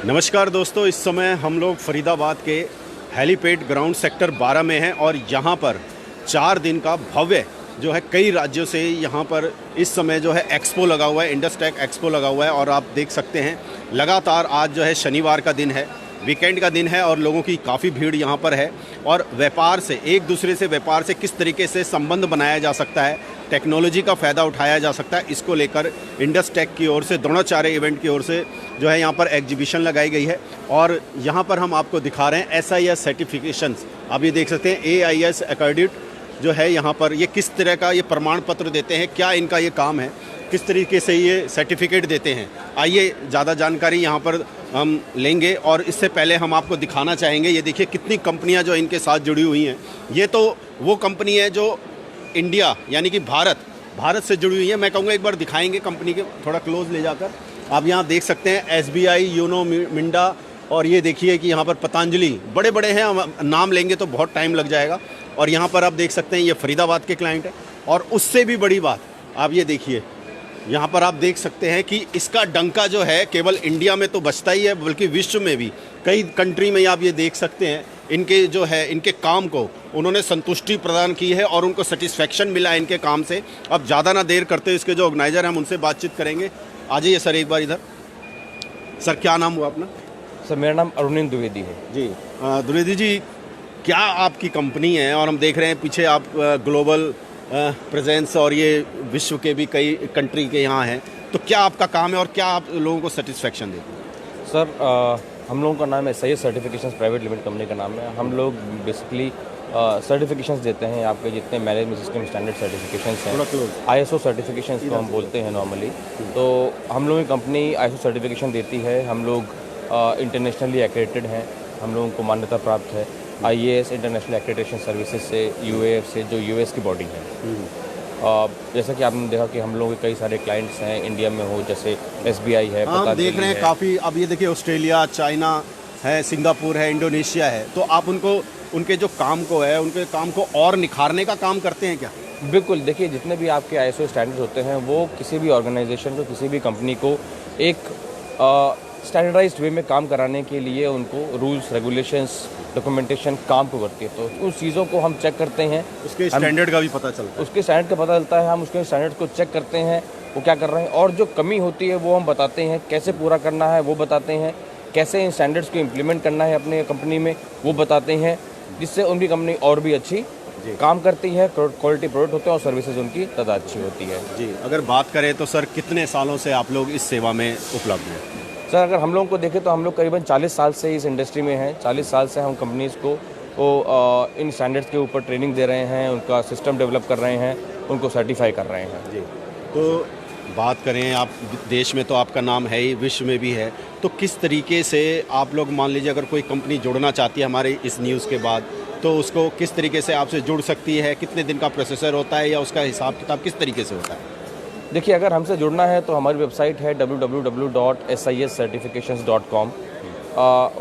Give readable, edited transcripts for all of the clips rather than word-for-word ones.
नमस्कार दोस्तों, इस समय हम लोग फरीदाबाद के हेलीपैड ग्राउंड सेक्टर 12 में हैं और यहाँ पर 4 दिन का भव्य जो है कई राज्यों से यहाँ पर इस समय जो है एक्सपो लगा हुआ है, इंडस्टेक एक्सपो लगा हुआ है। और आप देख सकते हैं लगातार आज जो है शनिवार का दिन है, वीकेंड का दिन है और लोगों की काफ़ी भीड़ यहाँ पर है। और व्यापार से एक दूसरे से व्यापार से किस तरीके से संबंध बनाया जा सकता है, टेक्नोलॉजी का फ़ायदा उठाया जा सकता है, इसको लेकर इंडस्टेक की ओर से, द्रोणाचार्य इवेंट की ओर से जो है यहाँ पर एग्जीबिशन लगाई गई है। और यहाँ पर हम आपको दिखा रहे हैं SIS सर्टिफिकेशंस। आप ये देख सकते हैं AIS एक्रेडिट जो है यहाँ पर, ये किस तरह का ये प्रमाण पत्र देते हैं, क्या इनका ये काम है, किस तरीके से ये सर्टिफिकेट देते हैं। आइए ज़्यादा जानकारी यहाँ पर हम लेंगे। और इससे पहले हम आपको दिखाना चाहेंगे, ये देखिए कितनी कंपनियाँ जो इनके साथ जुड़ी हुई हैं। ये तो वो कंपनी है जो इंडिया यानी कि भारत से जुड़ी हुई है। मैं कहूँगा एक बार दिखाएंगे कंपनी के थोड़ा क्लोज ले जाकर। आप यहाँ देख सकते हैं SBI, यूनो, मिंडा, और ये देखिए कि यहाँ पर पतंजलि, बड़े बड़े हैं, हम नाम लेंगे तो बहुत टाइम लग जाएगा। और यहाँ पर आप देख सकते हैं ये फरीदाबाद के क्लाइंट है। और उससे भी बड़ी बात आप ये देखिए, यहाँ पर आप देख सकते हैं कि इसका डंका जो है केवल इंडिया में तो बजता ही है बल्कि विश्व में भी कई कंट्री में आप ये देख सकते हैं इनके जो है इनके काम को उन्होंने संतुष्टि प्रदान की है और उनको सेटिस्फेक्शन मिला है इनके काम से। अब ज़्यादा ना देर करते इसके जो ऑर्गेनाइज़र हैं हम उनसे बातचीत करेंगे। आ जाइए सर एक बार इधर। सर क्या नाम हुआ अपना? सर मेरा नाम अरुणिंद द्विवेदी है जी। द्विवेदी जी, क्या आपकी कंपनी है और हम देख रहे हैं पीछे आप ग्लोबल प्रेजेंस और ये विश्व के भी कई कंट्री के यहाँ हैं, तो क्या आपका काम है और क्या आप लोगों को सेटिस्फेक्शन देते हैं? सर हम लोगों का नाम है SIS certifications private limited company का नाम है। हम लोग बेसिकली सर्टिफिकेशंस देते हैं आपके जितने मैनेजमेंट सिस्टम स्टैंडर्ड सर्टिफिकेशंस हैं, ISO सर्टिफिकेशंस को हम बोलते हैं नॉर्मली। तो हम लोगों की कंपनी ISO सर्टिफिकेशन देती है। हम लोग इंटरनेशनली एक्रेडिटेड हैं, हम लोगों को मान्यता प्राप्त है IAS इंटरनेशनल एक्रेडिटेशन सर्विसेज से, UAF से, जो US की बॉडी है। जैसा कि आपने देखा कि हम लोगों के कई सारे क्लाइंट्स हैं इंडिया में हो, जैसे SBI है, हम देख रहे हैं काफ़ी। अब ये देखिए ऑस्ट्रेलिया, चाइना है, सिंगापुर है, इंडोनेशिया है, तो आप उनको उनके जो काम को है उनके काम को और निखारने का काम करते हैं क्या? बिल्कुल। देखिए जितने भी आपके ISO स्टैंडर्ड्स होते हैं वो किसी भी ऑर्गेनाइजेशन को, किसी भी कंपनी को एक स्टैंडर्डाइज्ड वे में काम कराने के लिए उनको रूल्स, रेगुलेशंस, डॉक्यूमेंटेशन काम को करती है। तो उन चीज़ों को हम चेक करते हैं, उसके स्टैंडर्ड का भी पता चलता है। उसके स्टैंडर्ड का पता चलता है, हम उसके स्टैंडर्ड को चेक करते हैं वो क्या कर रहे हैं, और जो कमी होती है वो हम बताते हैं, कैसे पूरा करना है वो बताते हैं, कैसे इन स्टैंडर्ड्स को इम्प्लीमेंट करना है अपने कंपनी में वो बताते हैं, जिससे उनकी कंपनी और भी अच्छी काम करती है, क्वालिटी प्रोडक्ट होते हैं और सर्विसेज उनकी ज़्यादा अच्छी होती है। जी, अगर बात करें तो सर कितने सालों से आप लोग इस सेवा में उपलब्ध हैं? सर अगर हम लोगों को देखें तो हम लोग करीबन 40 साल से इस इंडस्ट्री में हैं। 40 साल से हम कंपनीज़ को इन स्टैंडर्ड्स के ऊपर ट्रेनिंग दे रहे हैं, उनका सिस्टम डेवलप कर रहे हैं, उनको सर्टिफाई कर रहे हैं। जी। तो बात करें, आप देश में तो आपका नाम है ही, विश्व में भी है, तो किस तरीके से आप लोग, मान लीजिए अगर कोई कंपनी जुड़ना चाहती है हमारे इस न्यूज़ के बाद, तो उसको किस तरीके से आपसे जुड़ सकती है? कितने दिन का प्रोसेसर होता है या उसका हिसाब किताब किस तरीके से होता है? देखिए अगर हमसे जुड़ना है तो हमारी वेबसाइट है www.siscertifications.com।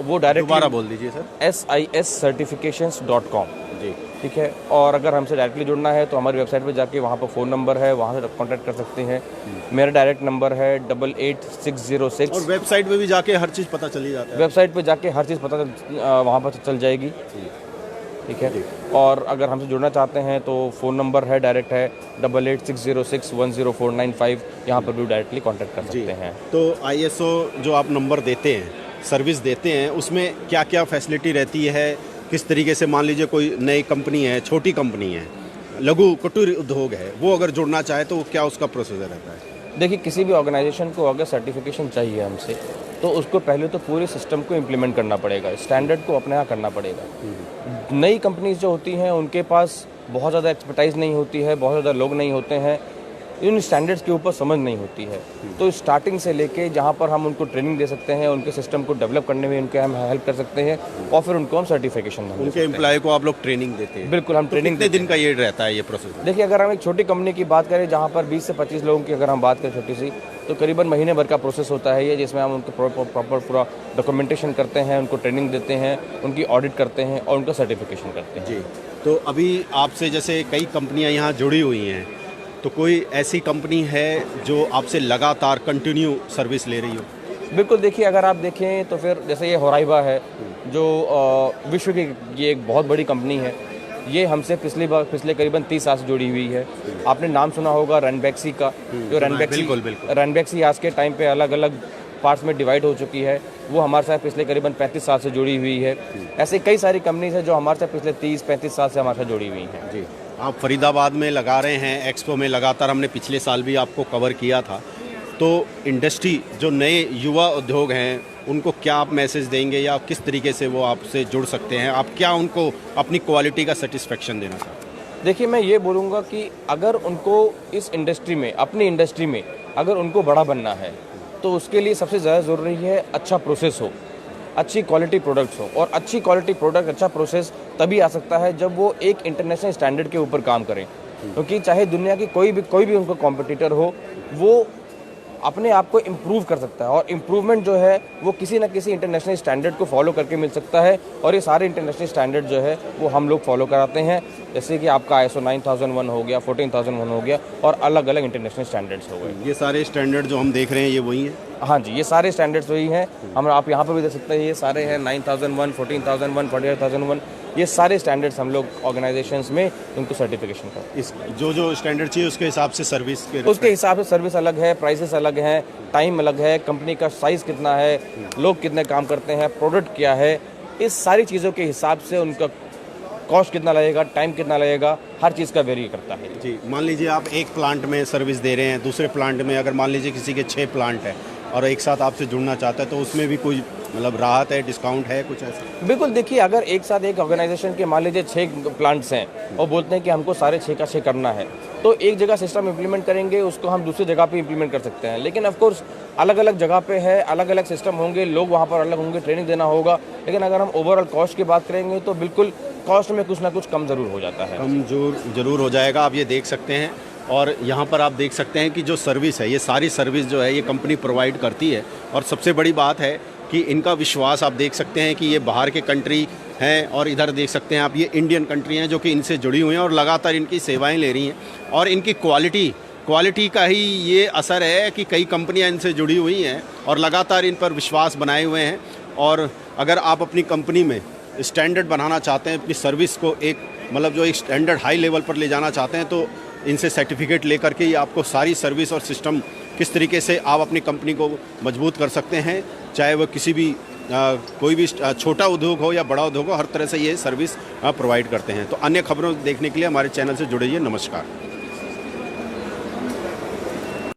वो डायरेक्ट दोबारा बोल दीजिए सर। siscertifications.com। जी, ठीक है। और अगर हमसे डायरेक्टली जुड़ना है तो हमारी वेबसाइट पर जाके वहाँ पर फ़ोन नंबर है, वहाँ से कॉन्टैक्ट कर सकते हैं। मेरा डायरेक्ट नंबर है 88606। और वेबसाइट पे भी जाके हर चीज़ पता चली जाता है? वेबसाइट पर जाके हर चीज़ पता वहाँ पर चल जाएगी। ठीक है। और अगर हमसे जुड़ना चाहते हैं तो फ़ोन नंबर है डायरेक्ट है 8860610495। यहाँ पर भी डायरेक्टली कांटेक्ट कर सकते हैं। तो ISO जो आप नंबर देते हैं, सर्विस देते हैं, उसमें क्या क्या फैसिलिटी रहती है? किस तरीके से, मान लीजिए कोई नई कंपनी है, छोटी कंपनी है, लघु कुटीर उद्योग है, वो अगर जुड़ना चाहे तो क्या उसका प्रोसीजर रहता है? देखिए किसी भी ऑर्गेनाइजेशन को अगर सर्टिफिकेशन चाहिए हमसे तो उसको पहले तो पूरे सिस्टम को इम्प्लीमेंट करना पड़ेगा, स्टैंडर्ड को अपने यहाँ करना पड़ेगा। नई कंपनीज जो होती हैं उनके पास बहुत ज़्यादा एक्सपर्टाइज नहीं होती है, बहुत ज़्यादा लोग नहीं होते हैं, इन स्टैंडर्ड्स के ऊपर समझ नहीं होती है। तो स्टार्टिंग से लेके जहाँ पर हम उनको ट्रेनिंग दे सकते हैं, उनके सिस्टम को डेवलप करने में उनके हम हेल्प कर सकते हैं और फिर उनको हम सर्टिफिकेशन उनके एम्प्लॉय को आप लोग ट्रेनिंग देते हैं? बिल्कुल, हम ट्रेनिंग। कितने दिन का ये रहता है ये प्रोसेस? देखिए अगर हम एक छोटी कंपनी की बात करें जहाँ पर 20 से 25 लोगों की अगर हम बात करें छोटी सी, तो करीबन महीने भर का प्रोसेस होता है ये, जिसमें हम उनको प्रॉपर पूरा डॉक्यूमेंटेशन करते हैं, उनको ट्रेनिंग देते हैं, उनकी ऑडिट करते हैं और उनका सर्टिफिकेशन करते हैं। जी। तो अभी आपसे जैसे कई कंपनियां यहाँ जुड़ी हुई हैं, तो कोई ऐसी कंपनी है जो आपसे लगातार कंटिन्यू सर्विस ले रही हो? बिल्कुल, देखिए अगर आप देखें तो फिर जैसे ये होराइबा है जो विश्व की ये एक बहुत बड़ी कंपनी है। ये हमसे पिछले करीबन 30 साल से जुड़ी हुई है। आपने नाम सुना होगा रनबैक्सी का, जो रनबैक्सी आज के टाइम पे अलग अलग पार्ट्स में डिवाइड हो चुकी है। वो हमारे साथ पिछले करीबन 35 साल से जुड़ी हुई है। ऐसे कई सारी कंपनीज हैं जो हमारे साथ पिछले 30-35 साल से हमारे साथ जुड़ी हुई हैं। जी, आप फरीदाबाद में लगा रहे हैं एक्सपो में, लगातार हमने पिछले साल भी आपको कवर किया था। तो इंडस्ट्री जो नए युवा उद्योग हैं उनको क्या आप मैसेज देंगे या किस तरीके से वो आपसे जुड़ सकते हैं? आप क्या उनको अपनी क्वालिटी का सेटिस्फेक्शन देना चाहते हैं? देखिए, मैं ये बोलूँगा कि अगर उनको इस इंडस्ट्री में, अपनी इंडस्ट्री में अगर उनको बड़ा बनना है तो उसके लिए सबसे ज़्यादा ज़रूरी है अच्छा प्रोसेस हो, अच्छी क्वालिटी प्रोडक्ट्स हो। और अच्छी क्वालिटी प्रोडक्ट, अच्छा प्रोसेस तभी आ सकता है जब वो एक इंटरनेशनल स्टैंडर्ड के ऊपर काम करें। क्योंकि चाहे दुनिया की कोई भी उनको कॉम्पिटिटर हो, वो अपने आप को इम्प्रूव कर सकता है। और इम्प्रूवमेंट जो है वो किसी न किसी इंटरनेशनल स्टैंडर्ड को फॉलो करके मिल सकता है। और ये सारे इंटरनेशनल स्टैंडर्ड जो है वो हम लोग फॉलो कराते हैं। जैसे कि आपका ISO 9001 हो गया, 14001 हो गया और अलग अलग इंटरनेशनल स्टैंडर्ड्स हो गए। ये सारे स्टैंडर्ड जो हम देख रहे हैं ये वही हैं? हाँ जी, ये सारे स्टैंडर्ड्स वही हैं। आप यहाँ पर भी देख सकते हैं, ये सारे हैं 9001, 14001, 48001। ये सारे स्टैंडर्ड्स हम लोग ऑर्गेनाइजेशंस में उनको सर्टिफिकेशन करते हैं। इस जो स्टैंडर्ड चाहिए उसके हिसाब से सर्विस उसके हिसाब से सर्विस अलग है, प्राइसेस अलग हैं, टाइम अलग है, कंपनी का साइज़ कितना है, लोग कितने काम करते हैं, प्रोडक्ट क्या है, इस सारी चीज़ों के हिसाब से उनका कॉस्ट कितना लगेगा, टाइम कितना लगेगा, हर चीज़ का वेरी करता है। जी, मान लीजिए आप एक प्लांट में सर्विस दे रहे हैं, दूसरे प्लांट में अगर मान लीजिए किसी के 6 प्लांट है और एक साथ आपसे जुड़ना चाहता है तो उसमें भी कोई मतलब राहत है, डिस्काउंट है कुछ ऐसा? बिल्कुल, देखिए अगर एक साथ एक ऑर्गेनाइजेशन के मान लीजिए 6 प्लांट्स हैं और बोलते हैं कि हमको सारे 6 का 6 करना है, तो एक जगह सिस्टम इम्प्लीमेंट करेंगे, उसको हम दूसरी जगह पे इम्प्लीमेंट कर सकते हैं। लेकिन ऑफ कोर्स अलग अलग जगह पे है, अलग अलग सिस्टम होंगे, लोग वहाँ पर अलग होंगे, ट्रेनिंग देना होगा। लेकिन अगर हम ओवरऑल कॉस्ट की बात करेंगे तो बिल्कुल कॉस्ट में कुछ ना कुछ कम ज़रूर हो जाता है। कम जरूर हो जाएगा, आप ये देख सकते हैं। और यहाँ पर आप देख सकते हैं कि जो सर्विस है, ये सारी सर्विस जो है ये कंपनी प्रोवाइड करती है। और सबसे बड़ी बात है कि इनका विश्वास आप देख सकते हैं कि ये बाहर के कंट्री हैं और इधर देख सकते हैं आप ये इंडियन कंट्री हैं जो कि इनसे जुड़ी हुई हैं और लगातार इनकी सेवाएं ले रही हैं। और इनकी क्वालिटी का ही ये असर है कि कई कंपनियां इनसे जुड़ी हुई हैं और लगातार इन पर विश्वास बनाए हुए हैं। और अगर आप अपनी कंपनी में स्टैंडर्ड बनाना चाहते हैं, अपनी सर्विस को एक मतलब जो एक स्टैंडर्ड हाई लेवल पर ले जाना चाहते हैं, तो इनसे सर्टिफिकेट लेकर के ही आपको सारी सर्विस और सिस्टम किस तरीके से आप अपनी कंपनी को मजबूत कर सकते हैं, चाहे वो किसी भी कोई भी छोटा उद्योग हो या बड़ा उद्योग हो, हर तरह से ये सर्विस प्रोवाइड करते हैं। तो अन्य खबरों देखने के लिए हमारे चैनल से जुड़िए। नमस्कार।